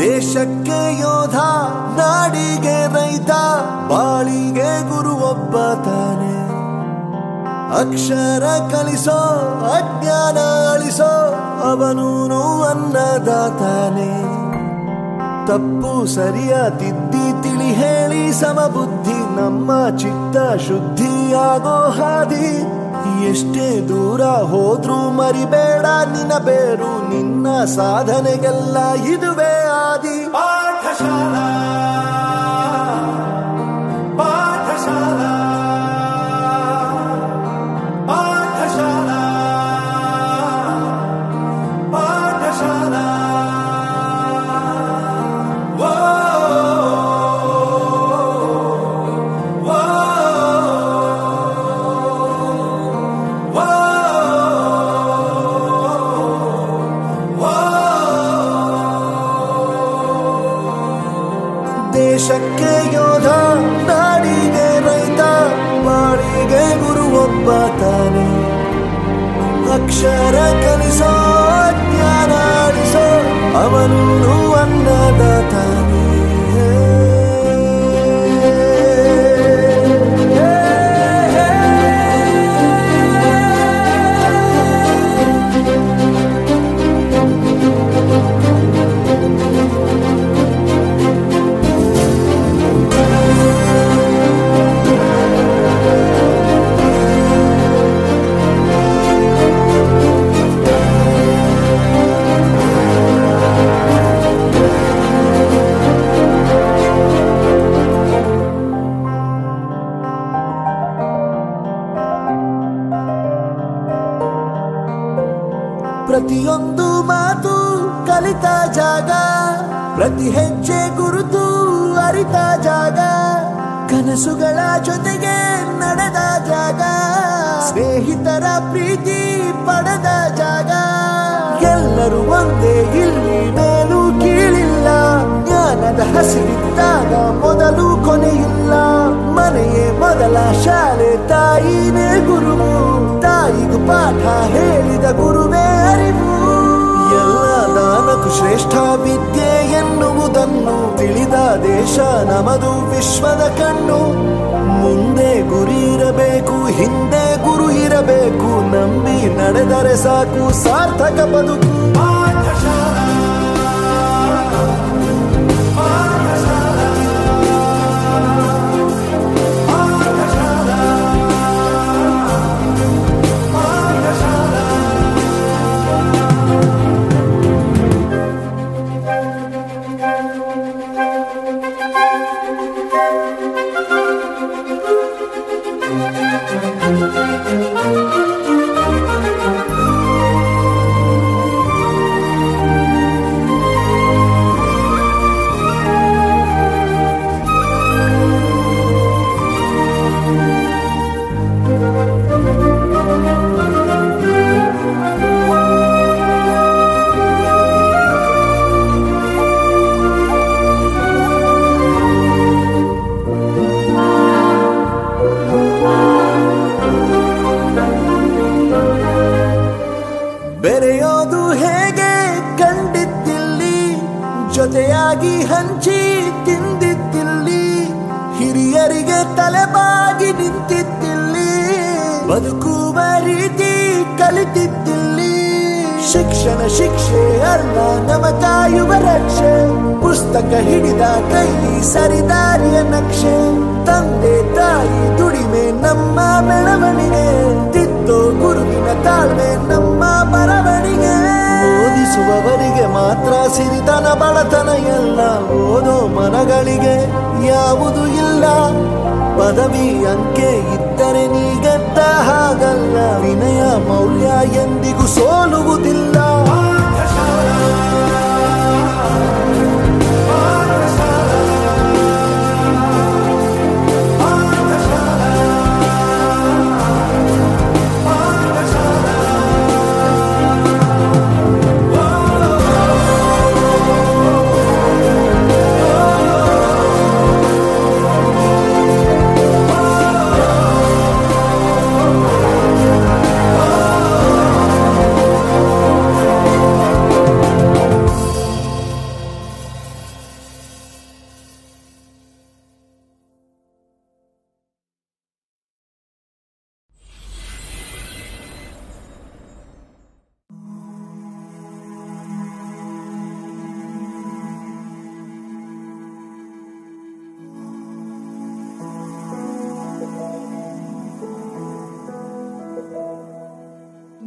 ದೇಶಕ್ಕೆ ಯೋಧ, ನಾಡಿಗೆ ರೈತ, ಬಾಳಿಗೆ ಗುರು ಒಬ್ಬ ತಾನೆ. ಅಕ್ಷರ ಕಲಿಸೋ, ಅಜ್ಞಾನ ಅಳಿಸೋ, ಅವನೂನು ಅನ್ನದಾತಾನೆ. ತಪ್ಪು ಸರಿಯ ತಿದ್ದಿ ತಿಳಿ ಹೇಳಿ ಸಮಬುದ್ಧಿ, ನಮ್ಮ ಚಿತ್ತ ಶುದ್ಧಿಯಾಗೋ ಹಾದಿ. ಎಷ್ಟೇ ದೂರ ಹೋದ್ರೂ ಮರಿಬೇಡ ನಿನ್ನ ಬೇರು, ನಿನ್ನ ಸಾಧನೆಗೆಲ್ಲ ಇದುವೇ ಆದಿ. ಪಾಠಶಾಲಾ ಪಾಠಶಾಲಾ ಪಾಠಶಾಲಾ ಪಾಠಶಾಲಾ. ದೇಶಕ್ಕೆ ಯೋಧ, ನಾಡಿಗೆ ರೈತ, ಬಾಳಿಗೆ ಗುರು ಒಬ್ಬ ತಾನೆ. ಅಕ್ಷರ ಕಲಿಸೋ, ಜ್ಞಾನ ಅಳಿಸೋ, ಅವನೂನು ಅನ್ನದಾತಾನೆ. ಪ್ರತಿಯೊಂದು ಮಾತು ಕಲಿತ ಜಾಗ, ಪ್ರತಿ ಹೆಜ್ಜೆ ಗುರುತು ಅರಿತ ಜಾಗ, ಕನಸುಗಳ ಜೊತೆಗೆ ನಡೆದ ಜಾಗ, ಸ್ನೇಹಿತರ ಪ್ರೀತಿ ಪಡೆದ ಜಾಗ. ಎಲ್ಲರೂ ಒಂದೇ, ಇಲ್ಲಿ ಮೇಲೂ ಕೀಳಿಲ್ಲ, ಜ್ಞಾನದ ಹಸಿವಿದ್ದಾಗ ಮೊದಲು ಕೊನೆಯಿಲ್ಲ. ಮನೆಯೇ ಮೊದಲ ಶಾಲೆ, ತಾಯಿನೇ ಗುರುವು, ತಾಯಿಗೂ ಪಾಠ ಹೇಳಿದ ಗುರುವೇ ಅರಿವು. ಎಲ್ಲ ದಾನಕ್ಕೂ ಶ್ರೇಷ್ಠ ವಿದ್ಯೆ ಎನ್ನುವುದನ್ನು ತಿಳಿದ ದೇಶ ನಮದು, ವಿಶ್ವದ ಕಣ್ಣು. ಮುಂದೆ ಗುರಿ ಇರಬೇಕು, ಹಿಂದೆ ಗುರು ಇರಬೇಕು, ನಂಬಿ ನಡೆದರೆ ಸಾಕು ಸಾರ್ಥಕ ಬದುಕು. ಪಾಠಶಾಲಾ ಬೆರೆಯೋದು ಹೇಗೆ ಕಂಡಿದ್ದಿಲ್ಲಿ, ಜೊತೆಯಾಗಿ ಹಂಚಿ ತಿಂದಿದ್ದಿಲ್ಲಿ, ಹಿರಿಯರಿಗೆ ತಲೆಬಾಗಿ ನಿಂತಿದ್ದಿಲ್ಲಿ, ಬದುಕುವ ರೀತಿ ಕಲಿತಿದ್ದಿಲ್ಲಿ. ಶಿಕ್ಷಣ ಶಿಕ್ಷೆ ಅಲ್ಲ, ನಮ ಕಾಯುವ ರಕ್ಷೆ, ಪುಸ್ತಕ ಹಿಡಿದ ಕೈ ಸರಿದಾರಿಯ ನಕ್ಷೆ. ತಂದೆ ತಾಯಿ ದುಡಿಮೆ ನಮ್ಮ ಬೆಳವಣಿಗೆ, ತಿದ್ದೋ ಗುರುವಿನ ತಾಳ್ಮೆ ನಮ್ಮ ಬರವಣಿಗೆ. ಓದಿಸುವವರಿಗೆ ಮಾತ್ರ ಸಿರಿತನ ಬಡತನ ಎಲ್ಲ, ಓದೋ ಮನಗಳಿಗೆ ಯಾವುದು ಇಲ್ಲ. ಪದವಿ ಅಂಕೆ ಇದ್ದರೆ ನೀ ಗೆದ್ದ ಹಾಗಲ್ಲ, ವಿನಯ ಮೌಲ್ಯ ಎಂದಿಗೂ ಸೋಲುವುದಿಲ್ಲ.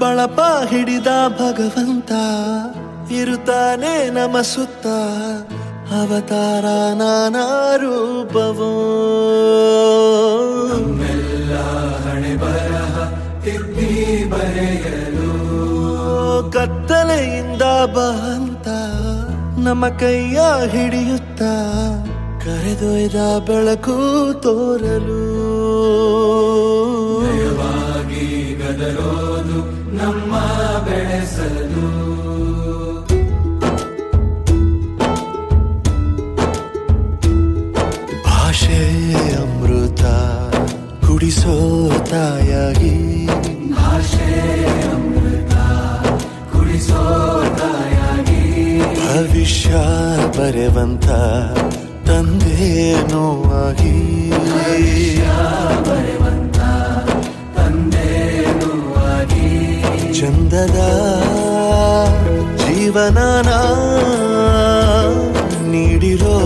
ಬಳಪ ಹಿಡಿದ ಭಗವಂತ ಇರುತ್ತಾನೆ ನಮ ಸುತ್ತ ಅವತಾರ ನಾನಾ ರೂಪವೋ ನಮ್ಮೆಲ್ಲ ಹಣೆ ಬರಹ ತಿದ್ದಿ ಬರೆಯಲು ಕತ್ತಲೆಯಿಂದ ಬಂತ ನಮ್ಮ ಕೈಯ ಹಿಡಿಯುತ್ತ ಕರೆದೊಯ್ದ ಬೆಳಕು ತೋರಲು ಗದರೋದು ನಮ್ಮ ಬೆಳೆಸಲು ಭಾಷೆ ಅಮೃತ ಕುಡಿಸೋ ತಾಯಾಗಿ ಭಾಷೆ ಅಮೃತ ಕುಡಿಸೋ ತಾಯಾಗಿ ಭವಿಷ್ಯ ಬರೆವಂತ ತಂದೇನೋ ಆಗಿ ಬರೆವಂತ ತಂದೇನೋ ಆಗಿ ಚಂದದ ಜೀವನನ ನೀಡಿರೋ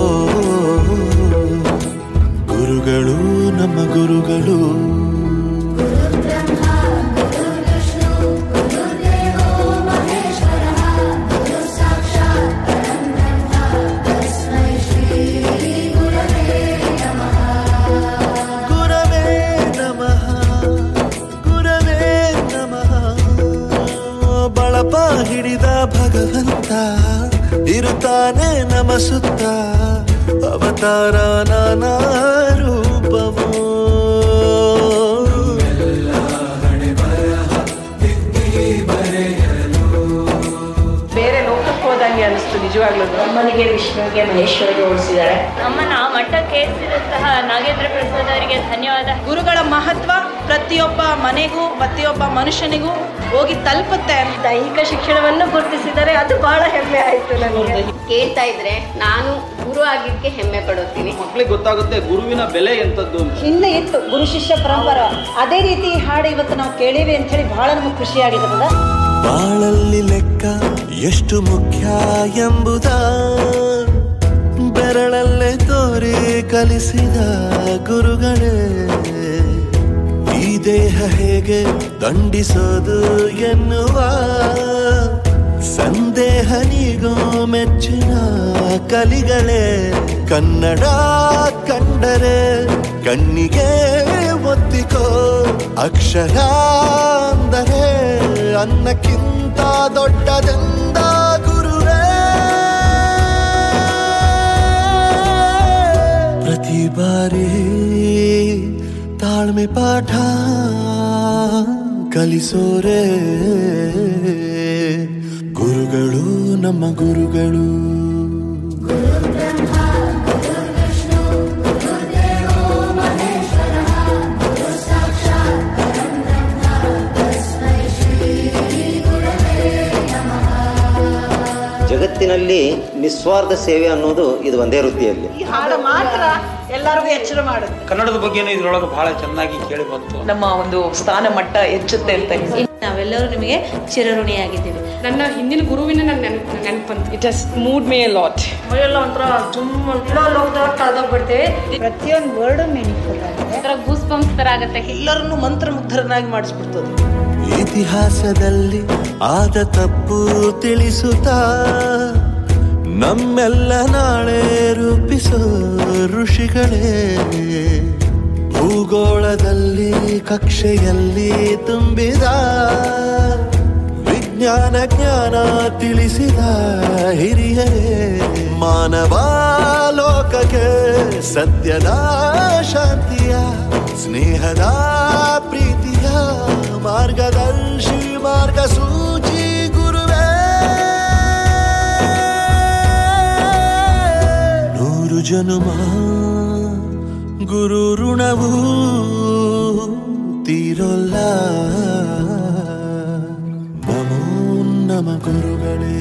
ಗುರುಗಳು ನಮ್ಮ ಗುರುಗಳು ಬಳಪ ಹಿಡಿದ ಭಗವಂತ ಇರುತ್ತಾನೆ ನಮ ಸುತ್ತ ಅವತಾರ ನಾನಾ ರೂಪವೋ ಬೇರೆ ಲೋಕಕ್ಕೆ ಹೋದಂಗೆ ಅನಿಸ್ತು ನಿಜವಾಗ್ಲೂ. ಅಮ್ಮನಿಗೆ ವಿಷ್ಣುವಿಗೆ ಮಹೇಶ್ವರಿಗೆ ಹೋಲಿಸಿದ್ದಾರೆ. ಅಮ್ಮನ ಮಠಕ್ಕೆ ಏರಿಸಿದಂತಹ ನಾಗೇಂದ್ರ ಪ್ರಸಾದ್ ಅವರಿಗೆ ಧನ್ಯವಾದ. ಗುರುಗಳ ಮಹತ್ವ ಪ್ರತಿಯೊಬ್ಬ ಮನೆಗೂ ಪ್ರತಿಯೊಬ್ಬ ಮನುಷ್ಯನಿಗೂ ಹೋಗಿ ತಲುಪುತ್ತೆ. ದೈಹಿಕ ಶಿಕ್ಷಣವನ್ನು ಗುರುತಿಸಿದರೆ ಅದು ಬಹಳ ಹೆಮ್ಮೆ ಆಯ್ತು ನನಗೆ. ಕೇಳ್ತಾ ಇದ್ರೆ ನಾನು ಗುರು ಆಗಿದ್ದಕ್ಕೆ ಹೆಮ್ಮೆ ಪಡುತ್ತೀನಿ. ಮಕ್ಕಳಿಗೆ ಗೊತ್ತಾಗುತ್ತೆ ಗುರುವಿನ ಬೆಲೆ ಎಂತದ್ದು. ಹಿಂದೆ ಇತ್ತು ಗುರು ಶಿಷ್ಯ ಪರಂಪರೆ, ಅದೇ ರೀತಿ ಹಾಡು ಇವತ್ತು ನಾವು ಕೇಳಿವಿ ಅಂತ ಹೇಳಿ ಬಹಳ ನಮಗೆ ಖುಷಿಯಾಗಿರೋದ. ಬಾಳಲ್ಲಿ ಲೆಕ್ಕ ಎಷ್ಟು ಮುಖ್ಯ ಎಂಬುದ ಬೆರಳಲ್ಲೇ ತೋರಿ ಕಲಿಸಿದ ಗುರುಗಳೇ. ಈ ದೇಹ ಹೇಗೆ ದಂಡಿಸೋದು ಎನ್ನುವ ಸಂದೇಹ ನೀಗೋ ಮೆಚ್ಚಿನ ಕಲಿಗಳೇ. ಕನ್ನಡ ಕಂಡರೆ ಕಣ್ಣಿಗೆ ಒತ್ತಿಕೋ, ಅಕ್ಷರ ಅಂದರೆ ಅನ್ನಕ್ಕಿಂತ ದೊಡ್ಡದೆಂದ ಗುರುವೇ. ಪ್ರತಿ ಬಾರಿ ತಾಳ್ಮೆ ಪಾಠ ಕಲಿಸೋರೆ ಗುರುಗಳು ನಮ್ಮ ಗುರುಗಳು. ಜಗತ್ತಿನಲ್ಲಿ ನಿಸ್ವಾರ್ಥ ಸೇವೆ ಅನ್ನೋದು ಇದು ಒಂದೇ ವೃತ್ತಿಯಲ್ಲಿ. ಈ ಹಾಡು ಮಾತ್ರ ಎಲ್ಲರಿಗೂ ಎಚ್ಚರ ಮಾಡುತ್ತೆ. ಕನ್ನಡದ ಬಗ್ಗೆನೂ ಇದ್ರೊಳಗೆ ಬಹಳ ಚೆನ್ನಾಗಿ ಕೇಳಿ ಬಂತು. ನಮ್ಮ ಒಂದು ಸ್ಥಾನ ಮಟ್ಟ ಹೆಚ್ಚುತ್ತೆ ಅಂತ. ನಾವೆಲ್ಲರೂ ನಿಮಗೆ ಚಿರಋಣಿಯಾಗಿದ್ದೀವಿ. ನನ್ನ ಹಿಂದಿನ ಗುರುವಿನ ನನ್ನ ನೆನಪಂತ. It has moved me a lot. ಮೈಯೆಲ್ಲ ಒಂಥರ ಕಳೆದೋಗ್ಬಿಡ್ತೇವೆ. ಪ್ರತಿಯೊಂದು ವರ್ಡ್ ಮೀನಿಂಗ್ಫುಲ್ ಆಗಿದೆ. ಗೂಸ್ ಬಂಪ್ಸ್ ತರ ಆಗುತ್ತೆ. ಎಲ್ಲರನ್ನು ಮಂತ್ರಮುಗ್ಧರನ್ನಾಗಿ ಮಾಡಿಸ್ಬಿಡ್ತದೆ. ಇತಿಹಾಸದಲ್ಲಿ ಆದ ತಪ್ಪು ತಿಳಿಸುತ್ತಾ ನಮ್ಮೆಲ್ಲ ನಾಳೆ ರೂಪಿಸೋ ಋಷಿಗಳೇ. ಭೂಗೋಳದಲ್ಲಿ ಕಕ್ಷೆಯಲ್ಲಿ ತುಂಬಿದ ವಿಜ್ಞಾನ ಜ್ಞಾನ ತಿಳಿಸಿದ ಹಿರಿಯರೇ. ಮಾನವ ಲೋಕಕ್ಕೆ ಸತ್ಯದ ಶಾಂತಿಯ ಸ್ನೇಹದ ಪ್ರೀತಿಯ ಮಾರ್ಗದರ್ಶಿ ಮಾರ್ಗಸೂಚಿ ಗುರುವೇ. 100 ಜನುಮ ಗುರು ಋಣವು ತೀರೋಲ್ಲ. ನಮೋ ನಮ ಗುರುಗಳೇ.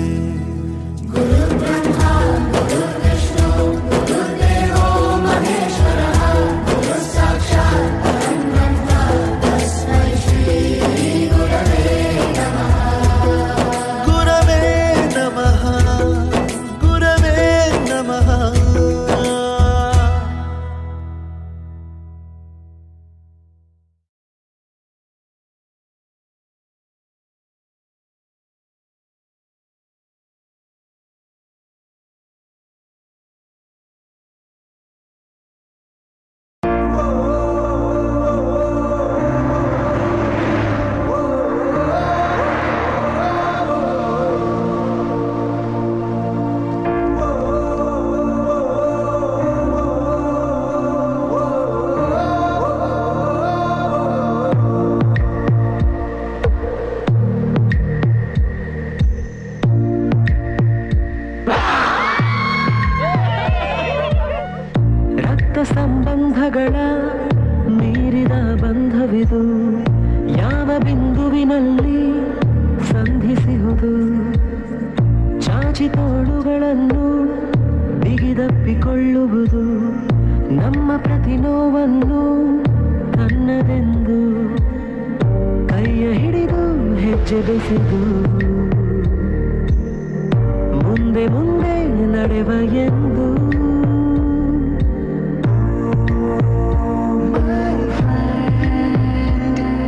ಕಾಲಗಳ ಮೀರಿದ ಬಂಧವಿದು ಯಾವ ಬಿಂದುವಿನಲ್ಲಿ ಸಂಧಿಸುವುದು ಚಾಚಿ ತೋಳುಗಳನ್ನು ಬಿಗಿದಪ್ಪಿಕೊಳ್ಳುವುದು ನಮ್ಮ ಪ್ರತಿ ನೋವನ್ನು ತನ್ನದೆಂದು ಕೈಯ ಹಿಡಿದು ಹೆಜ್ಜೆ ಬೆಸೆದು ಮುಂದೆ ಮುಂದೆ ನಡೆವ ಎಂದು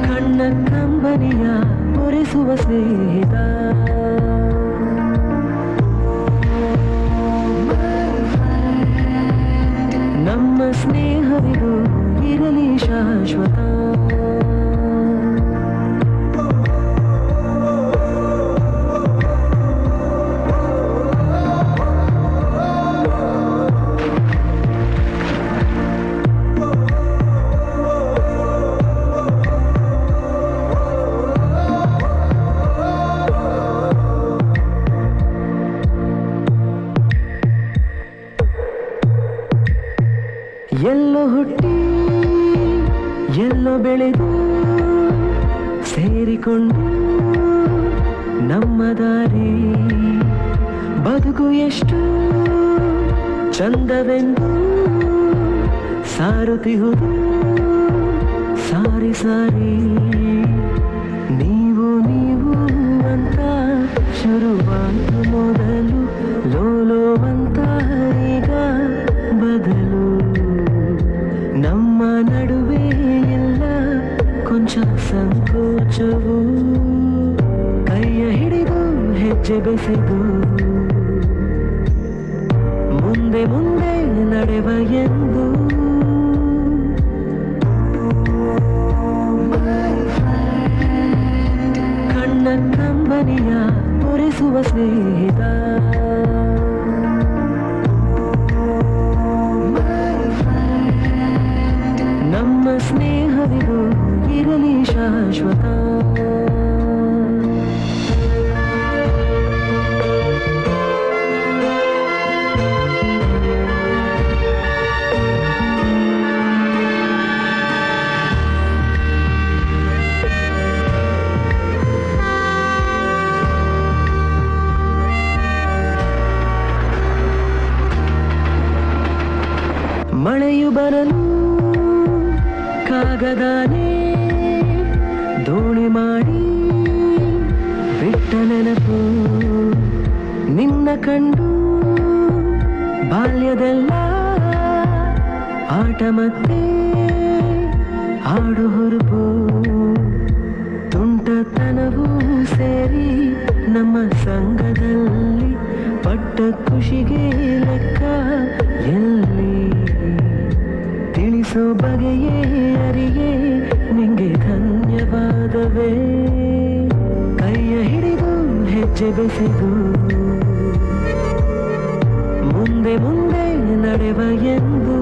ಕಣ್ಣ ಕಂಬನಿಯ ಒರೆಸುವ ಸ್ನೇಹಿತ ನಮ್ಮ ಸ್ನೇಹವಿದು ಇರಲಿ ಶಾಶ್ವತ ಎಲ್ಲೋ ಹುಟ್ಟಿ ಎಲ್ಲೋ ಬೆಳೆದು ಸೇರಿಕೊಂಡು ನಮ್ಮ ದಾರಿ ಬದುಕು ಎಷ್ಟು ಚಂದವೆಂದು ಸಾರುತ್ತಿಹುದು ಸಾರಿ ಸಾರಿ ನೀವು ನೀವು ಅಂತ ಶುರುವಾದ ಮೊದಲು ಲೋಲೋ ಅಂತ ಈಗ ಬದಲು ನಮ್ಮ ನಡುವೆ ಎಲ್ಲ ಕೊಂಚ ಸಂಕೋಚವು ಕೈಯ ಹಿಡಿದು ಹೆಜ್ಜೆ ಬೆಸೆದು ಮುಂದೆ ಮುಂದೆ ನಡೆವ ಎಂದು ಕಣ್ಣ ಕಂಬನಿಯ ಒರೆಸುವ ಸ್ನೇಹಿತ ನಮ್ಮ ಸ್ನೇಹವಿದು ಇರಲಿ ಶಾಶ್ವತ ಮಳೆಯು ಬರಲು ಕಾಗದಾನೆ ದೋಣಿ ಮಾಡಿ ಬಿಟ್ಟ ನೆನಪು ನಿನ್ನ ಕಂಡು ಬಾಲ್ಯದೆಲ್ಲ ಆಟ ಮತ್ತೆ ಆಡು ಹುರುಪು ತುಂಟತನವೂ ಸೇರಿ ನಮ್ಮ ಸಂಘದಲ್ಲಿ ಪಟ್ಟ ಖುಷಿಗೆ ಲೆಕ್ಕ ಎಲ್ಲಿ ತಿಳಿಸೋ ಬಗೆಯೇ ಅರಿಯೇ ನಿಂಗೆ ಧನ್ಯವಾದವೇ ಕೈಯ ಹಿಡಿದು ಹೆಜ್ಜೆ ಬೆಸೆದು ಮುಂದೆ ಮುಂದೆ ನಡೆವ ಎಂದು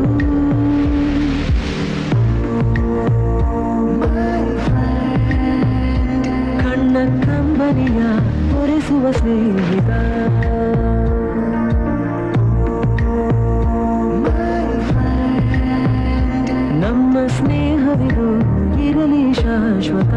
ಕಣ್ಣ ಕಂಬನಿಯ ಒರೆಸುವ ಸ್ನೇಹಿತ ನಮ್ಮ ಸ್ನೇಹವಿದು ಇರಲಿ ಶಾಶ್ವತ